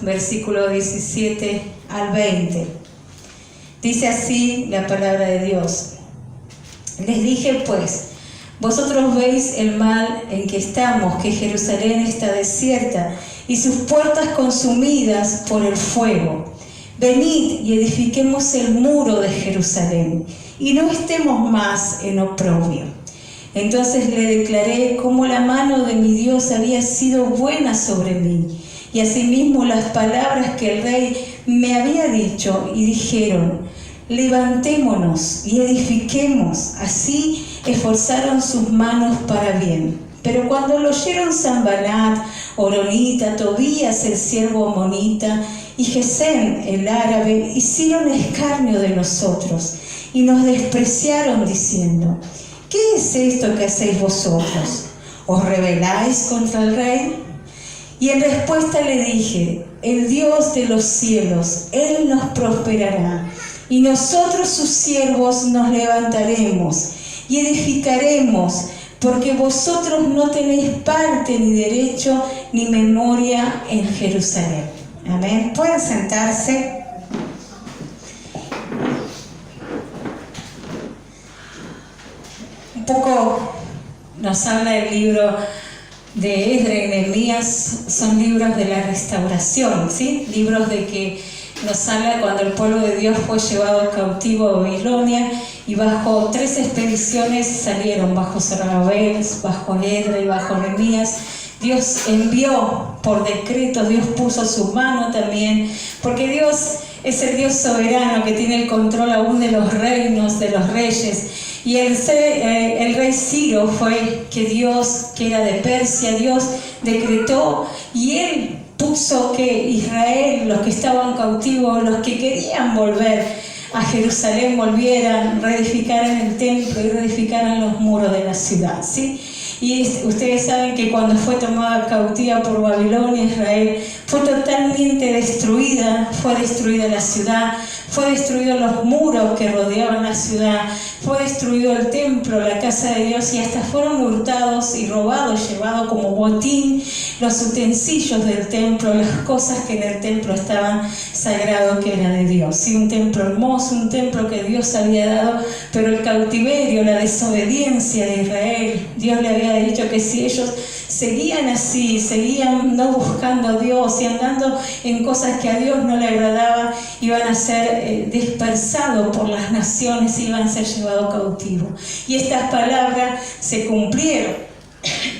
versículo 17 al 20. Dice así la palabra de Dios. Les dije pues, vosotros veis el mal en que estamos, que Jerusalén está desierta y sus puertas consumidas por el fuego. Venid y edifiquemos el muro de Jerusalén y no estemos más en oprobio. Entonces le declaré cómo la mano de mi Dios había sido buena sobre mí, y asimismo las palabras que el rey me había dicho, y dijeron: levantémonos y edifiquemos. Así esforzaron sus manos para bien. Pero cuando lo oyeron Sanballat, Horonita, Tobías el siervo amonita y Gesem el árabe, hicieron escarnio de nosotros y nos despreciaron diciendo: ¿qué es esto que hacéis vosotros? ¿Os rebeláis contra el rey? Y en respuesta le dije: el Dios de los cielos, Él nos prosperará, y nosotros sus siervos nos levantaremos y edificaremos, porque vosotros no tenéis parte ni derecho ni memoria en Jerusalén. Amén. Pueden sentarse. Un poco nos habla el libro de Esdras y Nehemías, son libros de la restauración, ¿sí? Libros de que nos habla cuando el pueblo de Dios fue llevado cautivo a Babilonia, y bajo 3 expediciones salieron, bajo Zorobabel, bajo Esdras y bajo Nehemías. Dios envió por decreto, Dios puso su mano también, porque Dios es el Dios soberano que tiene el control aún de los reinos, de los reyes. Y el rey Ciro fue que era de Persia, Dios decretó, y él puso que Israel, los que estaban cautivos, los que querían volver a Jerusalén, volvieran, reedificaran el templo y reedificaran los muros de la ciudad, ¿sí? Y ustedes saben que cuando fue tomada cautiva por Babilonia, Israel fue totalmente destruida, fue destruida la ciudad, fue destruidos los muros que rodeaban la ciudad, fue destruido el templo, la casa de Dios, y hasta fueron hurtados y robados, llevados como botín los utensilios del templo, las cosas que en el templo estaban sagrados, que era de Dios. Sí, un templo hermoso, un templo que Dios había dado, pero el cautiverio, la desobediencia de Israel, Dios le había dicho que si ellos seguían así, seguían no buscando a Dios y andando en cosas que a Dios no le agradaban, iban a ser dispersados por las naciones, iban a ser llevados cautivos. Y estas palabras se cumplieron.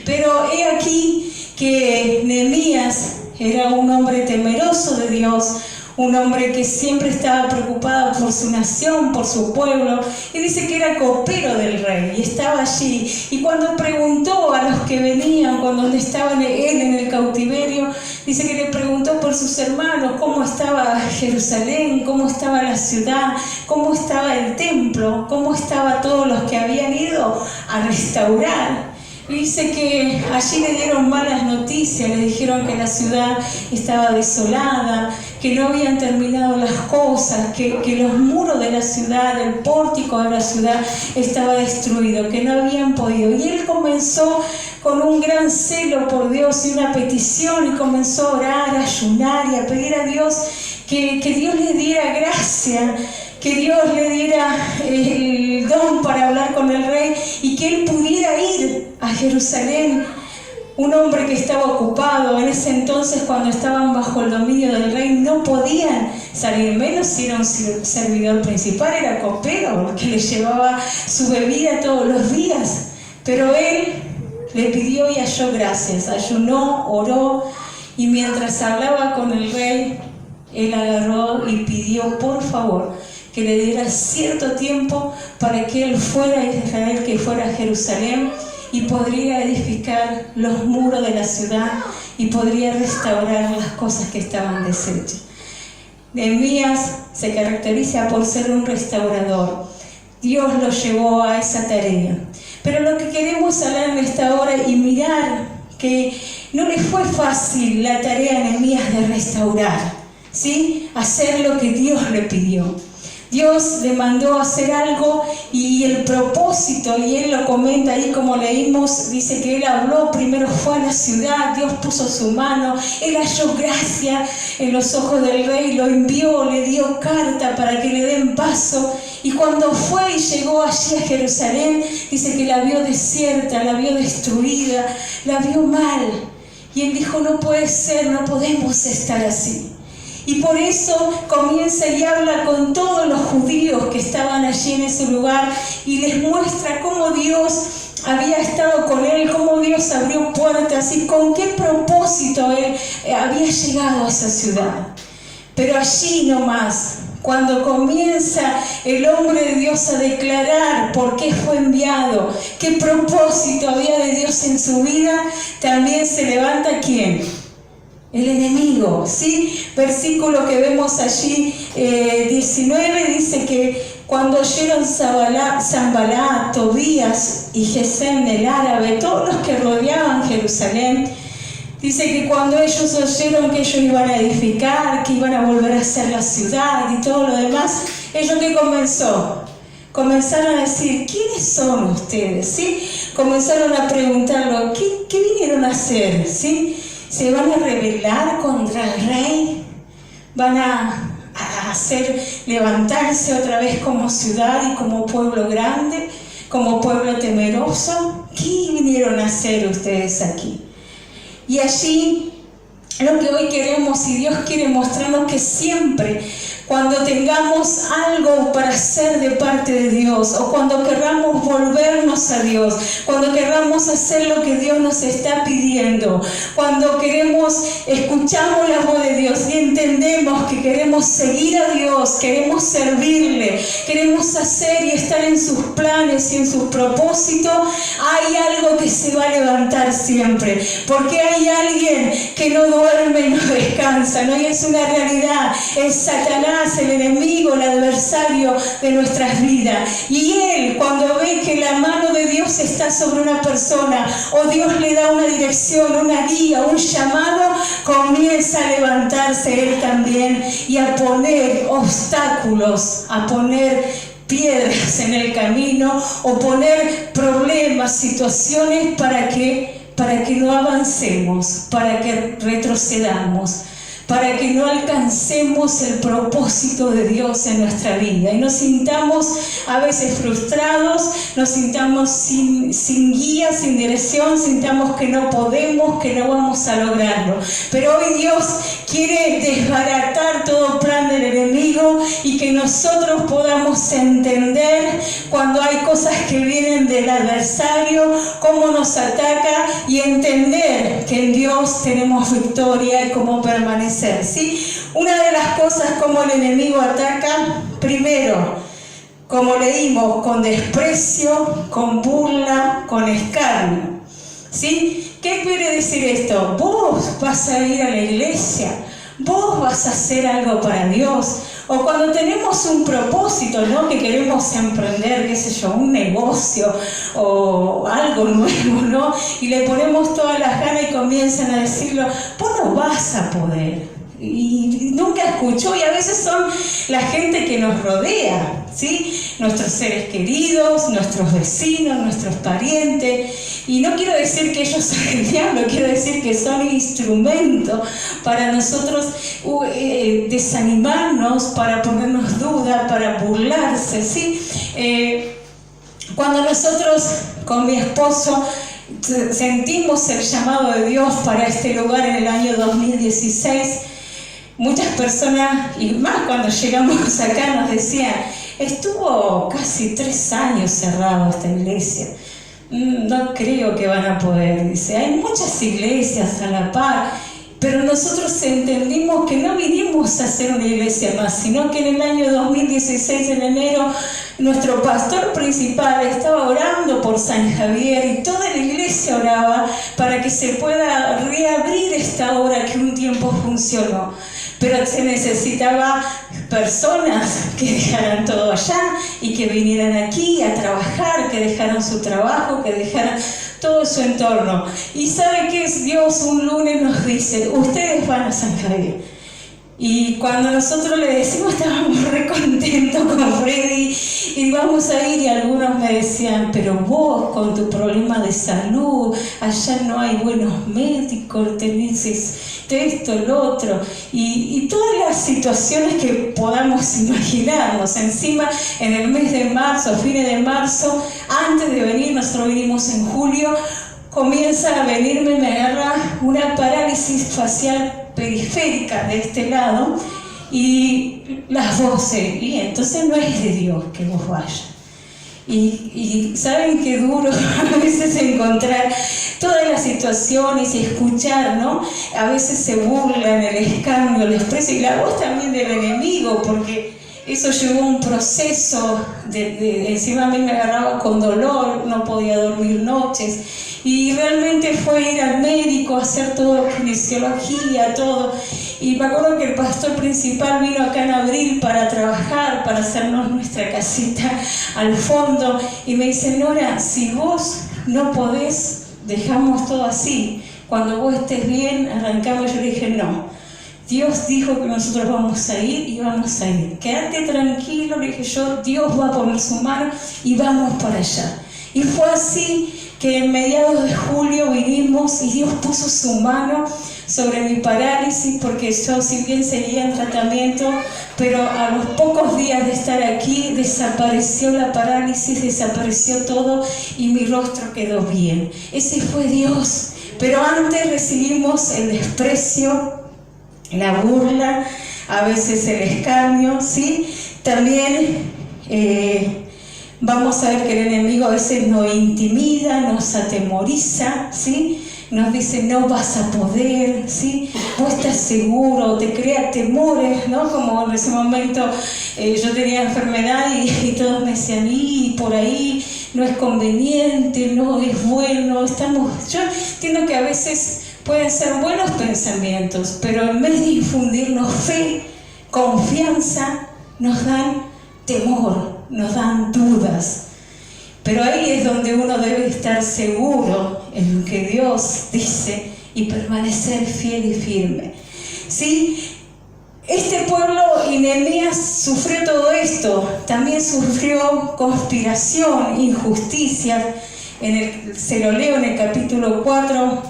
Pero he aquí que Nehemías era un hombre temeroso de Dios, un hombre que siempre estaba preocupado por su nación, por su pueblo, y dice que era copero del rey, y estaba allí. Y cuando preguntó a los que venían, cuando estaban él en el cautiverio, dice que le preguntó por sus hermanos, cómo estaba Jerusalén, cómo estaba la ciudad, cómo estaba el templo, cómo estaban todos los que habían ido a restaurar. Dice que allí le dieron malas noticias, le dijeron que la ciudad estaba desolada, que no habían terminado las cosas, que los muros de la ciudad, el pórtico de la ciudad estaba destruido, que no habían podido. Y él comenzó con un gran celo por Dios y una petición, y comenzó a orar, a ayunar y a pedir a Dios que Dios le diera gracia, que Dios le diera el don para hablar con el rey y que él pudiera ir a Jerusalén. Un hombre que estaba ocupado en ese entonces, cuando estaban bajo el dominio del rey, no podían salir, menos si era un servidor principal, era copero, que le llevaba su bebida todos los días. Pero él le pidió y halló gracias, ayunó, oró, y mientras hablaba con el rey, él agarró y pidió por favor que le diera cierto tiempo para que él fuera a Israel, que fuera a Jerusalén, y podría edificar los muros de la ciudad y podría restaurar las cosas que estaban deshechas. Nehemías se caracteriza por ser un restaurador. Dios lo llevó a esa tarea. Pero lo que queremos hablar en esta hora y mirar que no le fue fácil la tarea a Nehemías de restaurar, ¿sí? Hacer lo que Dios le pidió. Dios le mandó a hacer algo y el propósito, y él lo comenta ahí como leímos, dice que él habló, primero fue a la ciudad, Dios puso su mano, él halló gracia en los ojos del rey, lo envió, le dio carta para que le den paso, y cuando fue y llegó allí a Jerusalén, dice que la vio desierta, la vio destruida, la vio mal, y él dijo, no puede ser, no podemos estar así. Y por eso comienza y habla con todos los judíos que estaban allí en ese lugar y les muestra cómo Dios había estado con él, cómo Dios abrió puertas y con qué propósito él había llegado a esa ciudad. Pero allí nomás, cuando comienza el hombre de Dios a declarar por qué fue enviado, qué propósito había de Dios en su vida, también se levanta ¿quién? El enemigo, ¿sí? Versículo que vemos allí, 19, dice que cuando oyeron Sanballat, Tobías y Gesem el árabe, todos los que rodeaban Jerusalén, dice que cuando ellos oyeron que ellos iban a edificar, que iban a volver a hacer la ciudad y todo lo demás, ellos ¿qué comenzó? Comenzaron a decir, ¿quiénes son ustedes? ¿Sí? Comenzaron a preguntarlo, ¿qué vinieron a hacer? ¿Sí? ¿Se van a rebelar contra el rey? ¿Van a hacer levantarse otra vez como ciudad y como pueblo grande, como pueblo temeroso? ¿Qué vinieron a hacer ustedes aquí? Y allí lo que hoy queremos, y Dios quiere mostrarnos que siempre cuando tengamos algo para hacer de parte de Dios, o cuando querramos volvernos a Dios, cuando querramos hacer lo que Dios nos está pidiendo, cuando escuchamos la voz de Dios y entendemos que queremos seguir a Dios, queremos servirle, queremos hacer y estar en sus planes y en sus propósitos, hay algo que se va a levantar siempre, porque hay alguien que no duerme y no descansa, ¿no? Y es una realidad, es Satanás, el enemigo, el adversario de nuestras vidas. Y él, cuando ve que la mano de Dios está sobre una persona, o Dios le da una dirección, una guía, un llamado, comienza a levantarse él también y a poner obstáculos, a poner piedras en el camino, o poner problemas, situaciones para que no avancemos, para que retrocedamos, para que no alcancemos el propósito de Dios en nuestra vida y nos sintamos a veces frustrados, nos sintamos sin guía, sin dirección, sintamos que no podemos, que no vamos a lograrlo. Pero hoy Dios quiere desbaratar todo plan del enemigo y que nosotros podamos entender cuando hay cosas que vienen del adversario, cómo nos ataca, y entender que en Dios tenemos victoria y cómo permanecer. ¿Sí? Una de las cosas como el enemigo ataca, primero, como leímos, con desprecio, con burla, con escarnio. ¿Sí? ¿Qué quiere decir esto? Vos vas a ir a la iglesia, vos vas a hacer algo para Dios. O cuando tenemos un propósito, ¿no? Que queremos emprender, qué sé yo, un negocio o algo nuevo, ¿no? Y le ponemos todas las ganas y comienzan a decirlo, vos no vas a poder. Y nunca escuchó, y a veces son la gente que nos rodea, ¿sí? Nuestros seres queridos, nuestros vecinos, nuestros parientes. Y no quiero decir que ellos son el diablo, quiero decir que son instrumentos para nosotros desanimarnos, para ponernos duda, para burlarse, ¿sí? Cuando nosotros con mi esposo sentimos el llamado de Dios para este lugar en el año 2016, muchas personas, y más cuando llegamos acá, nos decían, estuvo casi 3 años cerrado esta iglesia. No creo que van a poder, dice. Hay muchas iglesias a la par, pero nosotros entendimos que no vinimos a hacer una iglesia más, sino que en el año 2016, en enero, nuestro pastor principal estaba orando por San Javier y toda la iglesia oraba para que se pueda reabrir esta obra que un tiempo funcionó. Pero se necesitaba personas que dejaran todo allá y que vinieran aquí a trabajar, que dejaran su trabajo, que dejaran todo su entorno. Y ¿sabe qué es? Dios un lunes nos dice, ustedes van a San Javier. Y cuando nosotros le decimos, estábamos re contentos con Freddy y vamos a ir, y algunos me decían, pero vos con tu problema de salud, allá no hay buenos médicos, tenés esto, lo otro, y todas las situaciones que podamos imaginarnos. Encima, en el mes de marzo, fines de marzo, antes de venir, nosotros vinimos en julio, comienza a venirme, me agarra una parálisis facial periférica de este lado y las voces, y entonces no es de Dios que vos vayas. Y saben qué duro a veces encontrar todas las situaciones y escuchar, ¿no? A veces se burlan, el escándalo, el desprecio y la voz también del enemigo, porque eso llevó un proceso encima a mí me agarraba con dolor, no podía dormir noches, y realmente fue ir al médico, hacer todo, kinesiología, todo. Y me acuerdo que el pastor principal vino acá en abril para trabajar, para hacernos nuestra casita al fondo, y me dice, Nora, si vos no podés, dejamos todo así, cuando vos estés bien, arrancamos. Yo le dije, no, Dios dijo que nosotros vamos a ir y vamos a ir. Quédate tranquilo, le dije yo, Dios va a poner su mano y vamos para allá. Y fue así que en mediados de julio vinimos y Dios puso su mano sobre mi parálisis, porque yo, si bien seguía en tratamiento, pero a los pocos días de estar aquí desapareció la parálisis, desapareció todo y mi rostro quedó bien. Ese fue Dios. Pero antes recibimos el desprecio, la burla, a veces el escarnio, ¿sí? También vamos a ver que el enemigo a veces nos intimida, nos atemoriza, ¿sí? Nos dice, no vas a poder, ¿sí? Vos estás seguro, te crea temores, ¿no? Como en ese momento yo tenía enfermedad y todos me decían, y por ahí no es conveniente, no es bueno, yo entiendo que a veces pueden ser buenos pensamientos, pero en vez de infundirnos fe, confianza, nos dan temor, nos dan dudas. Pero ahí es donde uno debe estar seguro en lo que Dios dice y permanecer fiel y firme. ¿Sí? Este pueblo y Nehemías sufrió todo esto, también sufrió conspiración, injusticia. Se lo leo en el capítulo 4,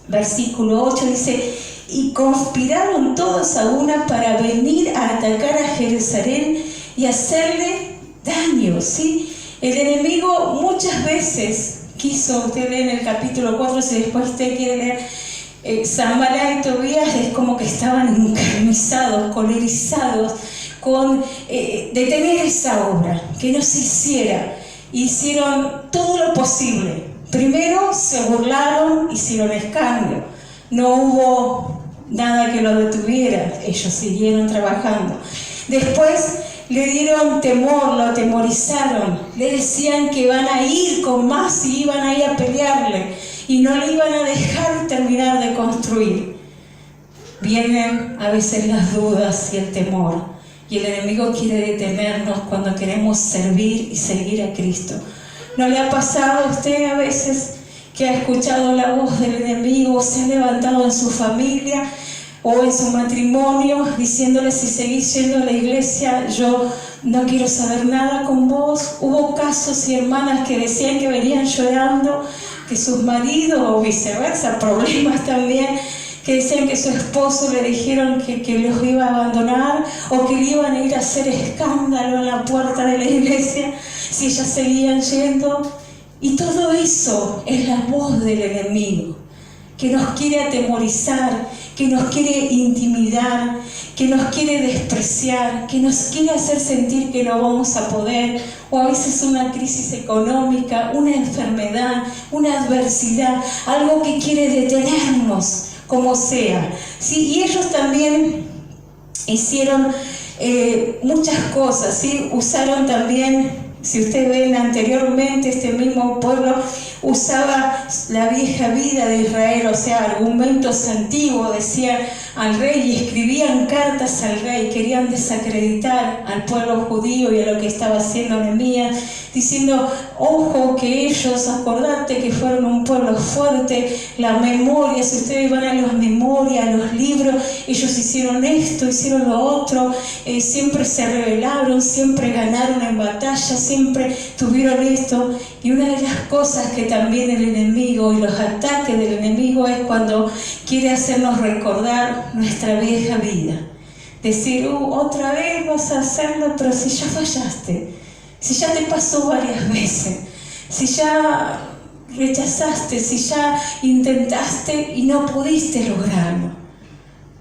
versículo 8, dice, y conspiraron todos a una para venir a atacar a Jerusalén y hacerle daño, ¿sí? El enemigo muchas veces quiso, usted lee en el capítulo 4, si después usted quiere leer, Sanballat y Tobías es como que estaban encarnizados, colerizados, con detener esa obra, que no se hiciera. Hicieron todo lo posible. Primero se burlaron, hicieron escándalo. No hubo nada que lo detuviera, ellos siguieron trabajando. Después le dieron temor, lo atemorizaron, le decían que iban a ir con más y iban a ir a pelearle y no le iban a dejar terminar de construir. Vienen a veces las dudas y el temor, y el enemigo quiere detenernos cuando queremos servir y seguir a Cristo. ¿No le ha pasado a usted a veces que ha escuchado la voz del enemigo, se ha levantado en su familia o en su matrimonio, diciéndole, si seguís yendo a la iglesia, yo no quiero saber nada con vos? Hubo casos y hermanas que decían que venían llorando, que sus maridos, o viceversa, problemas también, que decían que su esposo le dijeron que los iba a abandonar, o que le iban a ir a hacer escándalo en la puerta de la iglesia si ellas seguían yendo. Y todo eso es la voz del enemigo, que nos quiere atemorizar, que nos quiere intimidar, que nos quiere despreciar, que nos quiere hacer sentir que no vamos a poder, o a veces una crisis económica, una enfermedad, una adversidad, algo que quiere detenernos, como sea. ¿Sí? Y ellos también hicieron muchas cosas, ¿sí? Usaron también, si ustedes ven anteriormente, este mismo pueblo usaba la vieja vida de Israel, o sea, argumentos antiguos, decían al rey y escribían cartas al rey, querían desacreditar al pueblo judío y a lo que estaba haciendo Nehemías. diciendo, ojo que ellos, acordate que fueron un pueblo fuerte, la memoria, si ustedes van a las memorias, a los libros, ellos hicieron esto, hicieron lo otro, siempre se rebelaron, siempre ganaron en batalla, siempre tuvieron esto. Y una de las cosas que también el enemigo y los ataques del enemigo es cuando quiere hacernos recordar nuestra vieja vida. Decir, otra vez vas a hacerlo, pero si ya fallaste, si ya te pasó varias veces, si ya rechazaste, si ya intentaste y no pudiste lograrlo.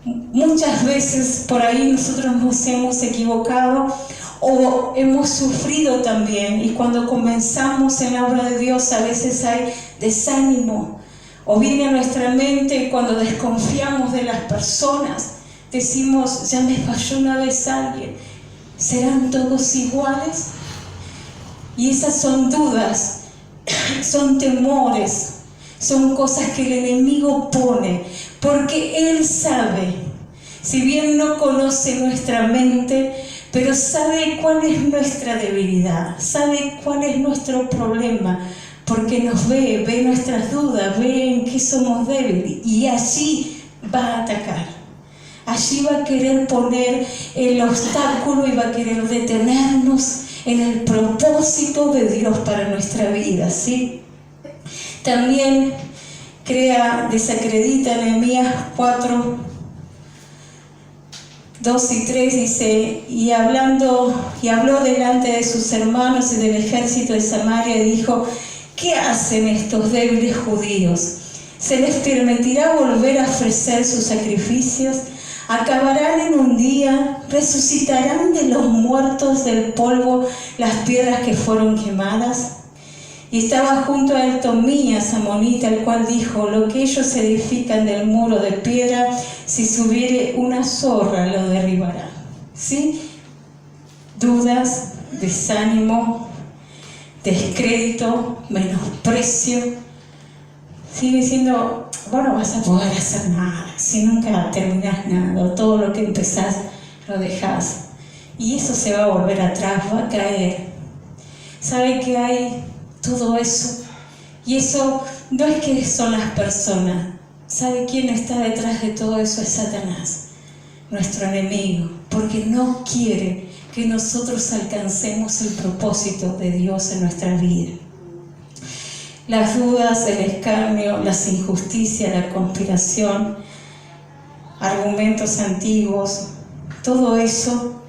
Muchas veces por ahí nosotros nos hemos equivocado o hemos sufrido también, y cuando comenzamos en la obra de Dios a veces hay desánimo, o viene a nuestra mente cuando desconfiamos de las personas, decimos, ya me falló una vez alguien, ¿serán todos iguales? Y esas son dudas, son temores, son cosas que el enemigo pone, porque él sabe, si bien no conoce nuestra mente, pero sabe cuál es nuestra debilidad, sabe cuál es nuestro problema, porque nos ve nuestras dudas, ve en qué somos débiles, y allí va a atacar. Allí va a querer poner el obstáculo y va a querer detenernos en el propósito de Dios para nuestra vida, ¿sí? También desacredita Nehemías 4, 2 y 3, dice, y habló delante de sus hermanos y del ejército de Samaria y dijo, ¿qué hacen estos débiles judíos? ¿Se les permitirá volver a ofrecer sus sacrificios? ¿Acabarán en un día? ¿Resucitarán de los muertos del polvo las piedras que fueron quemadas? Y estaba junto a él Tobías, amonita, el cual dijo, lo que ellos edifican del muro de piedra, si subiere una zorra lo derribará. ¿Sí? Dudas, desánimo, descrédito, menosprecio. Sigue diciendo, vos no vas a poder hacer nada, si nunca terminás nada, todo lo que empezás lo dejás. Y eso se va a volver atrás, va a caer. ¿Sabe que hay todo eso? Y eso no es que son las personas. ¿Sabe quién está detrás de todo eso? Es Satanás, nuestro enemigo, porque no quiere que nosotros alcancemos el propósito de Dios en nuestra vida. Las dudas, el escarnio, las injusticias, la conspiración, argumentos antiguos, todo eso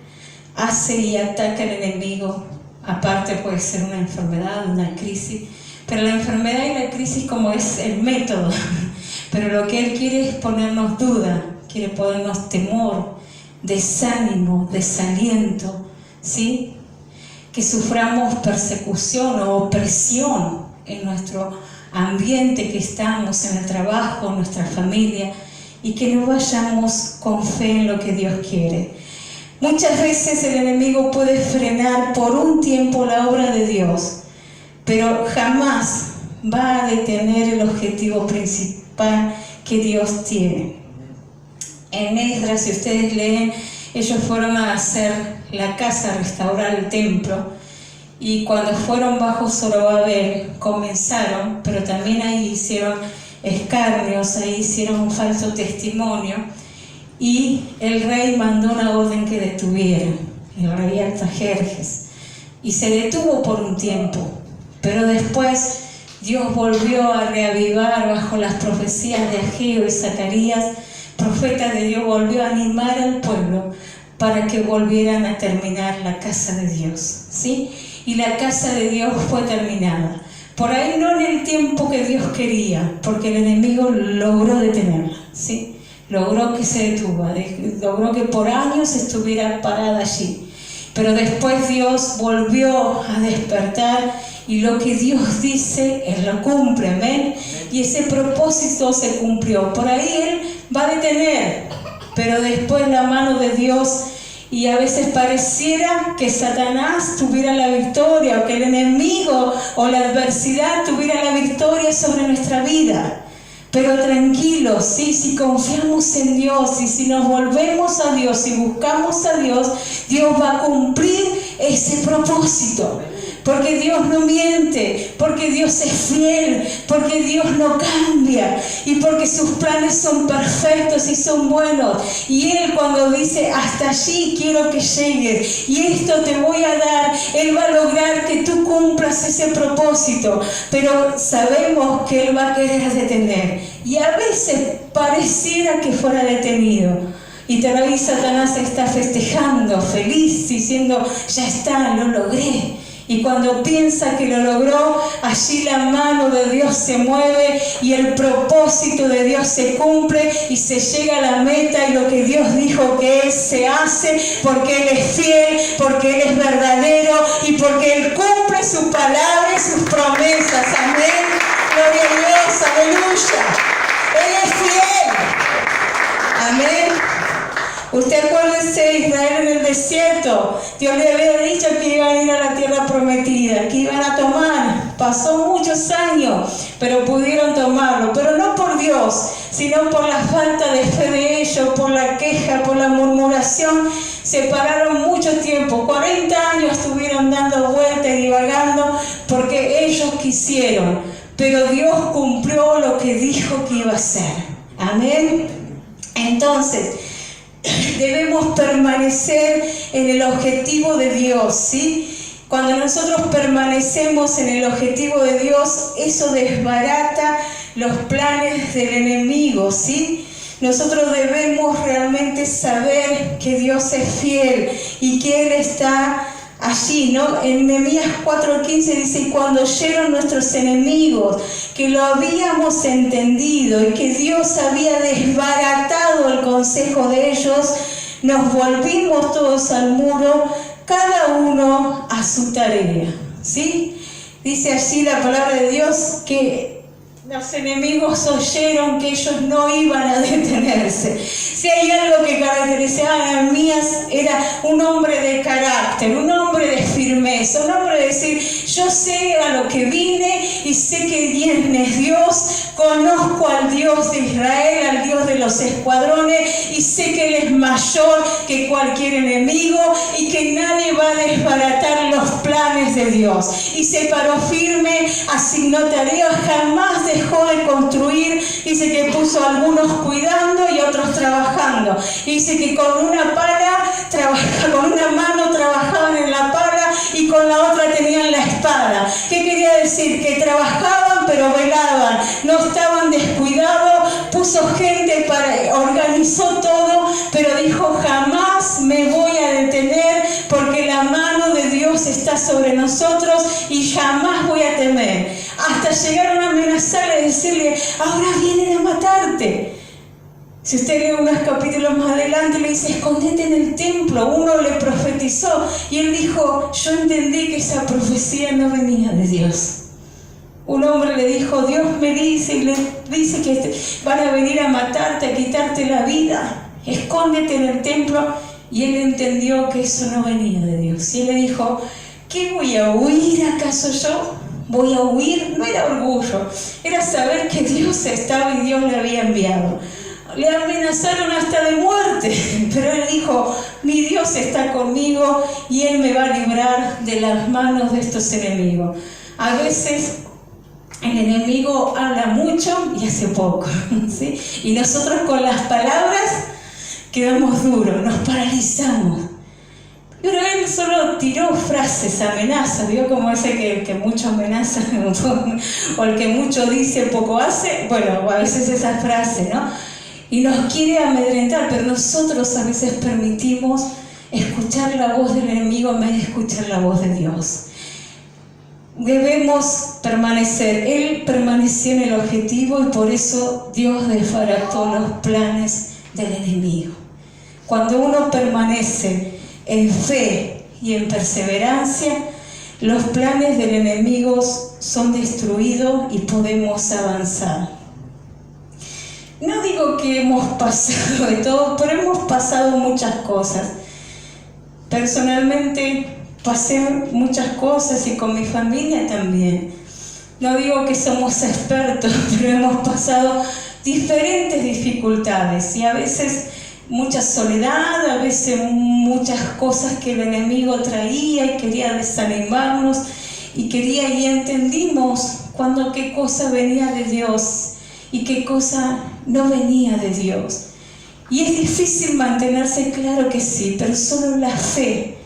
hace y ataca al enemigo. Aparte puede ser una enfermedad, una crisis, pero la enfermedad y la crisis como es el método, pero lo que él quiere es ponernos duda, quiere ponernos temor, desánimo, desaliento, ¿sí? Que suframos persecución o opresión en nuestro ambiente que estamos, en el trabajo, en nuestra familia, y que no vayamos con fe en lo que Dios quiere. Muchas veces el enemigo puede frenar por un tiempo la obra de Dios, pero jamás va a detener el objetivo principal que Dios tiene. En Esdras, si ustedes leen, ellos fueron a hacer la casa, a restaurar el templo, y cuando fueron bajo Zorobabel comenzaron, pero también ahí hicieron escarnios, ahí hicieron un falso testimonio, y el rey mandó una orden que detuvieran, el rey Artajerjes, y se detuvo por un tiempo, pero después Dios volvió a reavivar bajo las profecías de Ageo y Zacarías, profetas de Dios, volvió a animar al pueblo para que volvieran a terminar la casa de Dios, ¿sí? Y la casa de Dios fue terminada. Por ahí no en el tiempo que Dios quería, porque el enemigo logró detenerla, ¿sí? Logró que se detuvo, logró que por años estuviera parada allí. Pero después Dios volvió a despertar y lo que Dios dice, Él lo cumple, amén. Y ese propósito se cumplió. Por ahí Él va a detener, pero después la mano de Dios, y a veces pareciera que Satanás tuviera la victoria, o que el enemigo o la adversidad tuviera la victoria sobre nuestra vida. Pero tranquilos, ¿sí? Si confiamos en Dios y si nos volvemos a Dios y buscamos a Dios, Dios va a cumplir ese propósito. porque Dios no miente, porque Dios es fiel, porque Dios no cambia y porque sus planes son perfectos y son buenos. Y Él, cuando dice hasta allí quiero que llegues y esto te voy a dar, Él va a lograr que tú cumplas ese propósito, pero sabemos que Él va a querer detener y a veces pareciera que fuera detenido. Y tal vez Satanás está festejando, feliz, diciendo, ya está, lo logré. Y cuando piensa que lo logró, allí la mano de Dios se mueve y el propósito de Dios se cumple y se llega a la meta y lo que Dios dijo que es, se hace porque Él es fiel, porque Él es verdadero y porque Él cumple su palabra y sus promesas. Amén. Gloria a Dios, aleluya. Él es fiel. Amén. Usted acuérdese, Israel en el desierto, Dios le había dicho que iban a ir a la tierra prometida, que iban a tomar. Pasó muchos años, pero pudieron tomarlo, pero no por Dios, sino por la falta de fe de ellos, por la queja, por la murmuración. Se pararon mucho tiempo, 40 años estuvieron dando vueltas y divagando porque ellos quisieron, pero Dios cumplió lo que dijo que iba a hacer. Amén. Entonces, debemos permanecer en el objetivo de Dios, ¿sí? Cuando nosotros permanecemos en el objetivo de Dios, eso desbarata los planes del enemigo, ¿sí? Nosotros debemos realmente saber que Dios es fiel y que Él está allí, ¿no? En Nehemías 4:15 dice, y cuando oyeron nuestros enemigos que lo habíamos entendido y que Dios había desbaratado el consejo de ellos, nos volvimos todos al muro, cada uno a su tarea, ¿sí? Dice allí la palabra de Dios que los enemigos oyeron que ellos no iban a detenerse. Si hay algo que caracterizaba a Nehemías, era un hombre de carácter, un hombre de firmeza, un hombre de decir, yo sé a lo que vine y sé que quién es Dios, conozco al Dios de Israel, al Dios de los escuadrones y sé que Él es mayor que cualquier enemigo y que nadie va a desbaratar los planes de Dios. Y se paró firme, asignó tareas, jamás dejó de construir. Dice que puso a algunos cuidando y otros trabajando. Dice que con una pala, con una mano trabajaban en la pala y con la otra tenían la espada. ¿Qué quería decir? Que trabajaban pero velaban, no estaban descuidados, puso gente organizó todo, pero dijo, jamás me voy a detener porque la mano de Dios está sobre nosotros y jamás voy a temer. Hasta llegaron a amenazarle y decirle, ahora vienen a matarte. Si usted lee unos capítulos más adelante, le dice, escondete en el templo. Uno le profetizó y él dijo, yo entendí que esa profecía no venía de Dios. Un hombre le dijo, Dios me dice y le dice que van a venir a matarte, a quitarte la vida. Escóndete en el templo. Y él entendió que eso no venía de Dios. Y él le dijo, ¿qué voy a huir acaso yo? Voy a huir. No era orgullo, era saber que Dios estaba y Dios le había enviado. Le amenazaron hasta de muerte, pero él dijo, mi Dios está conmigo y Él me va a librar de las manos de estos enemigos. A veces el enemigo habla mucho y hace poco, ¿sí? Y nosotros con las palabras quedamos duros, nos paralizamos. Pero él solo tiró frases, amenazas, ¿vio? Como ese que mucho amenaza o el que mucho dice, poco hace. Bueno, a veces esa frase, ¿no? Y nos quiere amedrentar, pero nosotros a veces permitimos escuchar la voz del enemigo en vez de escuchar la voz de Dios. Debemos permanecer. Él permaneció en el objetivo y por eso Dios desbarató los planes del enemigo. Cuando uno permanece en fe y en perseverancia, los planes del enemigo son destruidos y podemos avanzar. No digo que hemos pasado de todo, pero hemos pasado muchas cosas. Personalmente pasé muchas cosas y con mi familia también. No digo que somos expertos, pero hemos pasado diferentes dificultades y a veces mucha soledad, a veces muchas cosas que el enemigo traía y quería desanimarnos. y entendimos cuando qué cosa venía de Dios y qué cosa no venía de Dios. Y es difícil mantenerse, claro que sí, pero solo la fe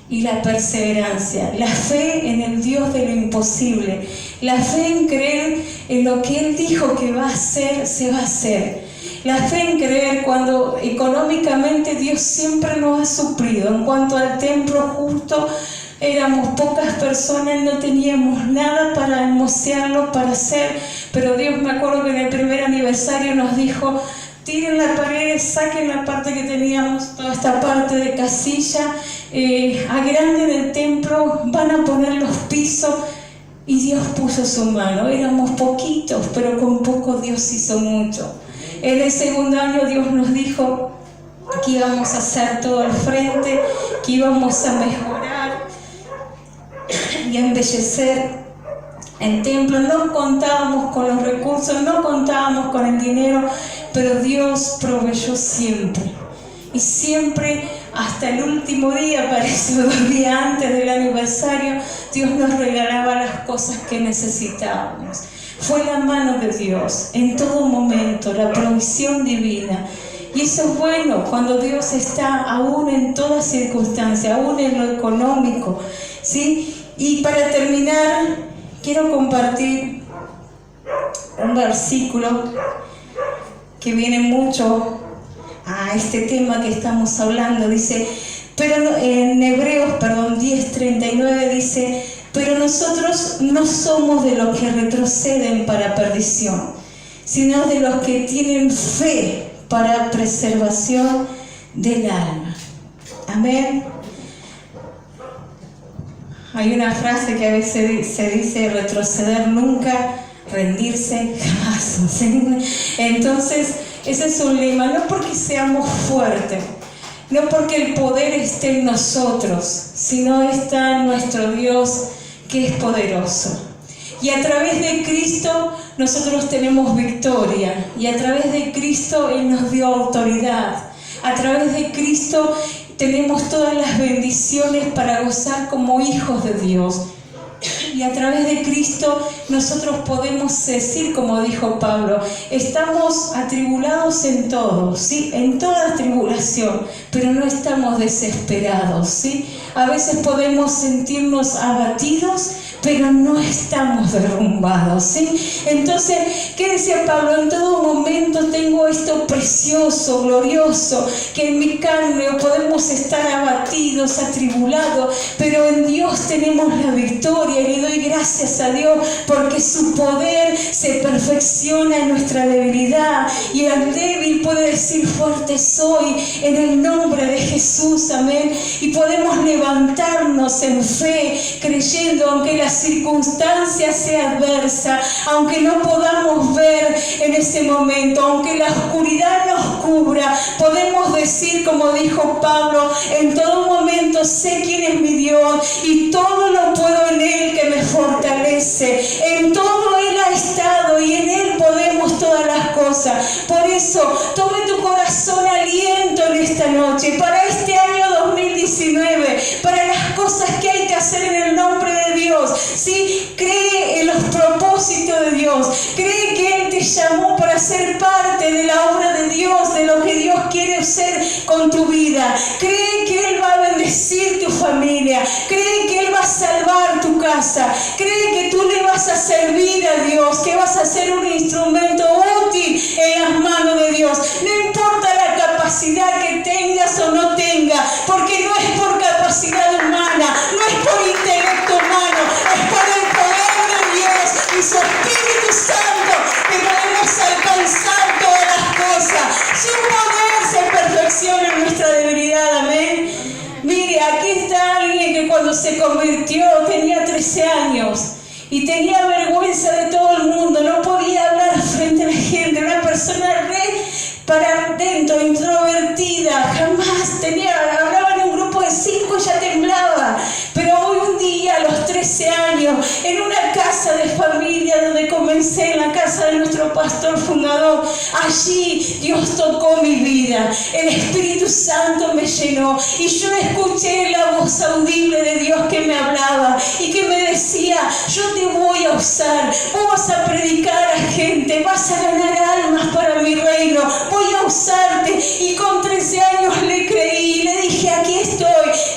y la perseverancia, la fe en el Dios de lo imposible, la fe en creer en lo que Él dijo que va a hacer, se va a hacer. La fe en creer cuando económicamente Dios siempre nos ha suplido. En cuanto al templo justo, éramos pocas personas, no teníamos nada para almocearlo, para hacer, pero Dios, me acuerdo que en el primer aniversario nos dijo: tiren las paredes, saquen la parte que teníamos, toda esta parte de casilla, agranden el templo, van a poner los pisos. Y Dios puso su mano. Éramos poquitos, pero con poco Dios hizo mucho. En el segundo año Dios nos dijo que íbamos a hacer todo el frente, que íbamos a mejorar y a embellecer el templo. No contábamos con los recursos, no contábamos con el dinero, pero Dios proveyó siempre. Y siempre, hasta el último día, parece 2 días antes del aniversario, Dios nos regalaba las cosas que necesitábamos. Fue la mano de Dios en todo momento, la provisión divina. Y eso es bueno cuando Dios está aún en toda circunstancia, aún en lo económico, ¿sí? Y para terminar, quiero compartir un versículo que viene mucho a este tema que estamos hablando. Dice, pero en Hebreos 10:39 dice: pero nosotros no somos de los que retroceden para perdición, sino de los que tienen fe para preservación del alma. Amén. Hay una frase que a veces se dice: retroceder nunca, rendirse jamás. Entonces, ese es un lema, no porque seamos fuertes, no porque el poder esté en nosotros, sino está en nuestro Dios, que es poderoso. Y a través de Cristo nosotros tenemos victoria, y a través de Cristo Él nos dio autoridad. A través de Cristo tenemos todas las bendiciones para gozar como hijos de Dios. Y a través de Cristo nosotros podemos decir, como dijo Pablo, estamos atribulados en todo, ¿sí? En toda tribulación, pero no estamos desesperados, ¿sí? A veces podemos sentirnos abatidos, pero no estamos derrumbados, ¿sí? Entonces, ¿qué decía Pablo? En todo momento tengo esto precioso, glorioso, que en mi carne podemos estar abatidos, atribulados, pero en Dios tenemos la victoria, y le doy gracias a Dios porque su poder se perfecciona en nuestra debilidad, y el débil puede decir: fuerte soy, en el nombre de Jesús, amén. Y podemos levantarnos en fe, creyendo, aunque la circunstancia sea adversa, aunque no podamos ver en ese momento, aunque la oscuridad nos cubra, podemos decir, como dijo Pablo: en todo momento sé quién es mi Dios, y todo lo puedo en Él que me fortalece. En todo Él ha estado, y en Él podemos todas las cosas. Por eso, tome tu corazón aliento en esta noche, para este año 2019, para las cosas que hay que hacer en el nombre de Dios. ¿Sí? Cree en los propósitos de Dios, cree que Él te llamó para ser parte de la obra de Dios, de lo que Dios quiere hacer con tu vida. Cree que Él va a bendecir tu familia, cree que Él va a salvar tu casa, cree que tú le vas a servir a Dios, que vas a ser un instrumento útil en las manos de Dios. No importa la capacidad que tengas o no tengas, porque no es por capacidad humana, no es por intelecto humano, es por el poder de Dios y su Espíritu Santo que podemos alcanzar todas las cosas. Su poder se perfecciona en nuestra debilidad, amén. Mire, aquí está alguien que cuando se convirtió tenía 13 años y tenía vergüenza de todo el mundo, no podía hablar frente a la gente, una persona para adentro, introvertida, jamás hablaba en un grupo de 5 y ya temblaba. Pero hoy un día, a los 13 años, en una casa casa de familia donde comencé, en la casa de nuestro pastor fundador. Allí Dios tocó mi vida, el Espíritu Santo me llenó y yo escuché la voz audible de Dios que me hablaba y que me decía: yo te voy a usar, vos vas a predicar a gente, vas a ganar almas para mi reino, voy a usarte. Y con 13 años le creí, le dije: aquí estoy,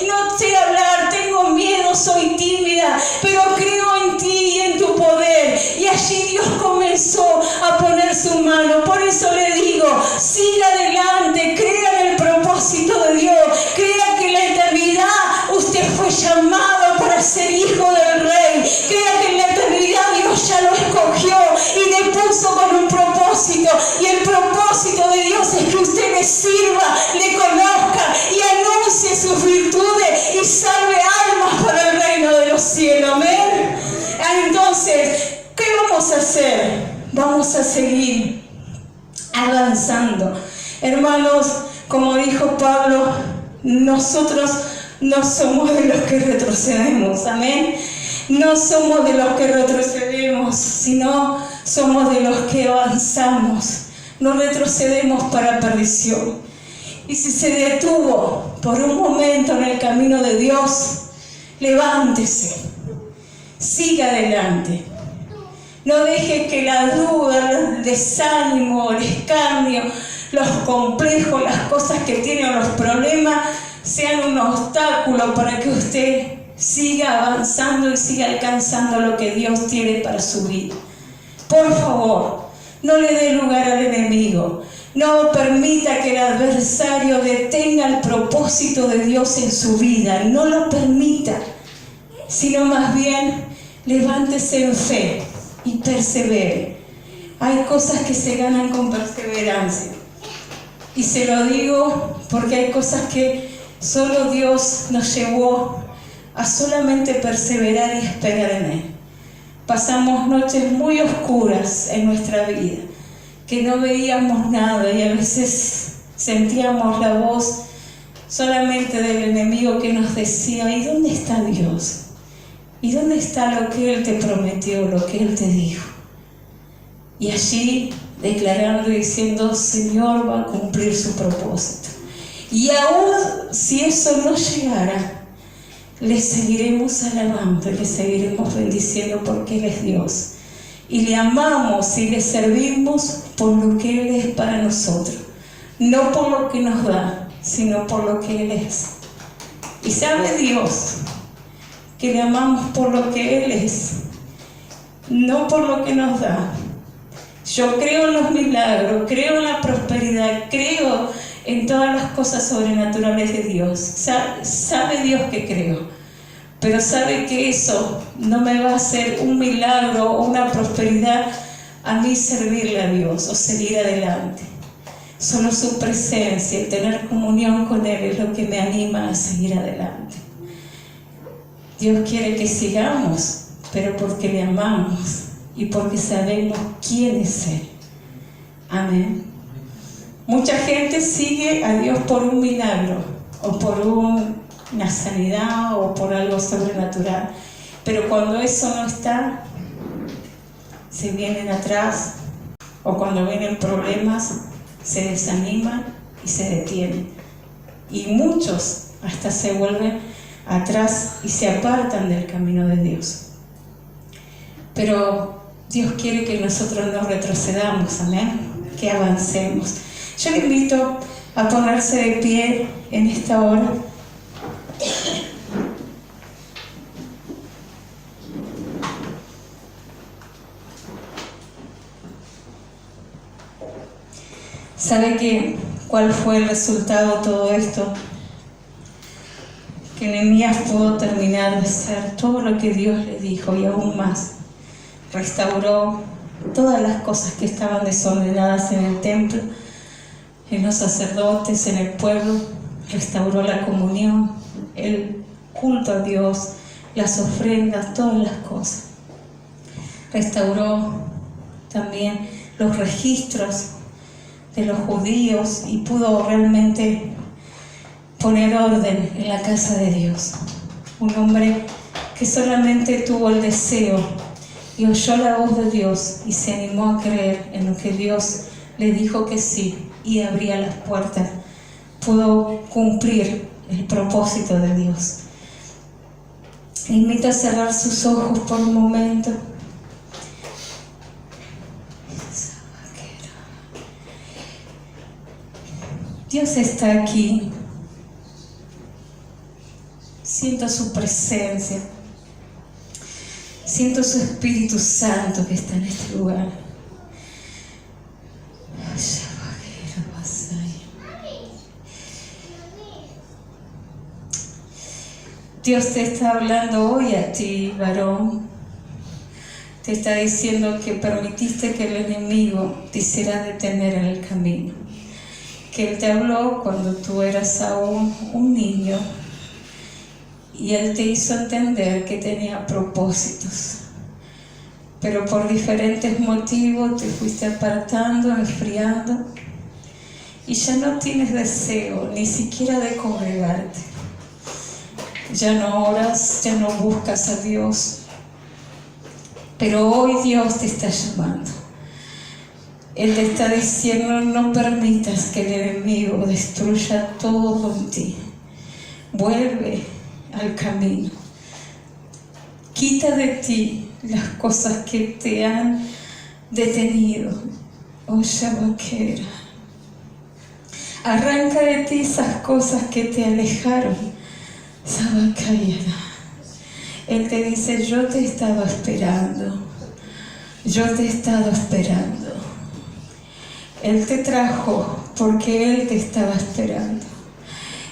no sé hablar, tengo miedo, soy tímida, pero creo en ti y en tu poder. Y allí Dios comenzó a poner su mano. Por eso le digo: siga adelante, crea en el propósito de Dios, crea que en la eternidad usted fue llamado para ser hijo del Rey, crea que en la eternidad Dios ya lo escogió y le puso con un propósito, y el propósito de Dios es que usted le sirva, le conozca y anuncie sus virtudes y salve almas para el reino de los cielos. Amén. Entonces, ¿qué vamos a hacer? Vamos a seguir avanzando. Hermanos, como dijo Pablo, nosotros no somos de los que retrocedemos. Amén. No somos de los que retrocedemos, sino somos de los que avanzamos. No retrocedemos para perdición. Y si se detuvo por un momento en el camino de Dios, levántese, siga adelante. No deje que la duda, el desánimo, el escarnio, los complejos, las cosas que tiene o los problemas sean un obstáculo para que usted siga avanzando y siga alcanzando lo que Dios tiene para su vida. Por favor, no le dé lugar al enemigo. No permita que el adversario detenga el propósito de Dios en su vida. No lo permita, sino más bien levántese en fe y persevere. Hay cosas que se ganan con perseverancia. Y se lo digo porque hay cosas que solo Dios nos llevó a solamente perseverar y esperar en Él. Pasamos noches muy oscuras en nuestra vida, que no veíamos nada y a veces sentíamos la voz solamente del enemigo que nos decía: ¿y dónde está Dios? ¿Y dónde está lo que Él te prometió, lo que Él te dijo? Y allí declarando y diciendo: Señor va a cumplir su propósito. Y aún si eso no llegara, le seguiremos alabando, le seguiremos bendiciendo porque Él es Dios. Y le amamos y le servimos por lo que Él es para nosotros. No por lo que nos da, sino por lo que Él es. Y sabe Dios que le amamos por lo que Él es, no por lo que nos da. Yo creo en los milagros, creo en la prosperidad, creo en todas las cosas sobrenaturales de Dios. Sabe Dios que creo, pero sabe que eso no me va a hacer un milagro o una prosperidad a mí servirle a Dios o seguir adelante. Solo su presencia y tener comunión con Él es lo que me anima a seguir adelante. Dios quiere que sigamos, pero porque le amamos y porque sabemos quién es Él. Amén. Mucha gente sigue a Dios por un milagro o por una sanidad o por algo sobrenatural, pero cuando eso no está, se vienen atrás, o cuando vienen problemas se desaniman y se detienen, y muchos hasta se vuelven atrás y se apartan del camino de Dios. Pero Dios quiere que nosotros no retrocedamos, amén, que avancemos. Yo le invito a ponerse de pie en esta hora. ¿Sabe cuál fue el resultado de todo esto? Que Nehemías pudo terminar de hacer todo lo que Dios le dijo y aún más. Restauró todas las cosas que estaban desordenadas en el templo, en los sacerdotes, en el pueblo. Restauró la comunión, el culto a Dios, las ofrendas, todas las cosas. Restauró también los registros de los judíos y pudo realmente poner orden en la casa de Dios. Un hombre que solamente tuvo el deseo y oyó la voz de Dios y se animó a creer en lo que Dios le dijo que sí y abría las puertas, pudo cumplir el propósito de Dios. Le invito a cerrar sus ojos por un momento. Dios está aquí. Siento su presencia. Siento su Espíritu Santo que está en este lugar. Dios te está hablando hoy a ti, varón. Te está diciendo que permitiste que el enemigo te hiciera detener en el camino. Que Él te habló cuando tú eras aún un niño. Y Él te hizo entender que tenía propósitos. Pero por diferentes motivos te fuiste apartando, enfriando. Y ya no tienes deseo ni siquiera de congregarte. Ya no oras, ya no buscas a Dios. Pero hoy Dios te está llamando. Él te está diciendo: no permitas que el enemigo destruya todo en ti. Vuelve al camino. Quita de ti las cosas que te han detenido. Oh, Shabaquera. Arranca de ti esas cosas que te alejaron. Sabacayera. Él te dice: yo te estaba esperando. Yo te he estado esperando. Él te trajo porque Él te estaba esperando.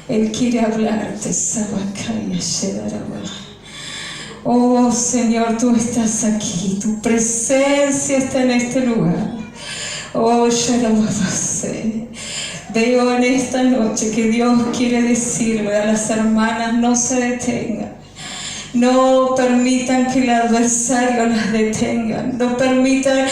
Él quiere hablarte. Sabacaya Shedaraba. Oh Señor, tú estás aquí. Tu presencia está en este lugar. Oh Sharababase. Veo en esta noche que Dios quiere decirle a las hermanas: no se detengan. No permitan que el adversario las detenga. No permitan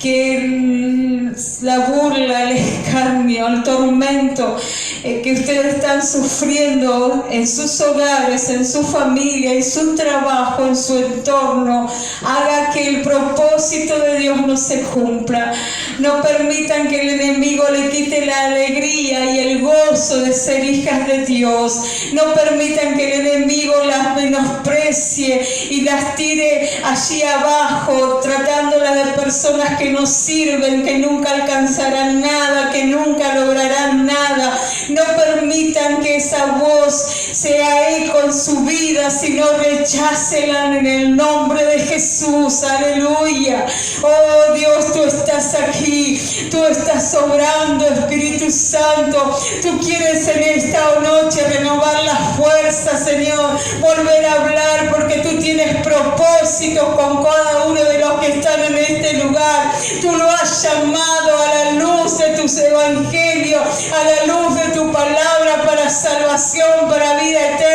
que la burla, el escarnio, el tormento que ustedes están sufriendo en sus hogares, en su familia, en su trabajo, en su entorno, haga que el propósito de Dios no se cumpla. No permitan que el enemigo le quite la alegría y el gozo de ser hijas de Dios. No permitan que el enemigo las menosprecie y las tire allí abajo, tratándolas de personas que no sirven, que nunca alcanzarán nada, que nunca lograrán nada. No permitan que esa voz sea eco en su vida, sino rechácenla en el nombre de Jesús. Aleluya. Oh Dios, tú estás aquí, tú estás obrando, Espíritu Santo. Tú quieres en esta noche renovar las fuerzas, Señor, volver a hablar, porque tú tienes propósitos con cada uno de los que están en este lugar. Tú lo has llamado a la luz de tus evangelios, a la luz de tu palabra, para salvación, para vida eterna.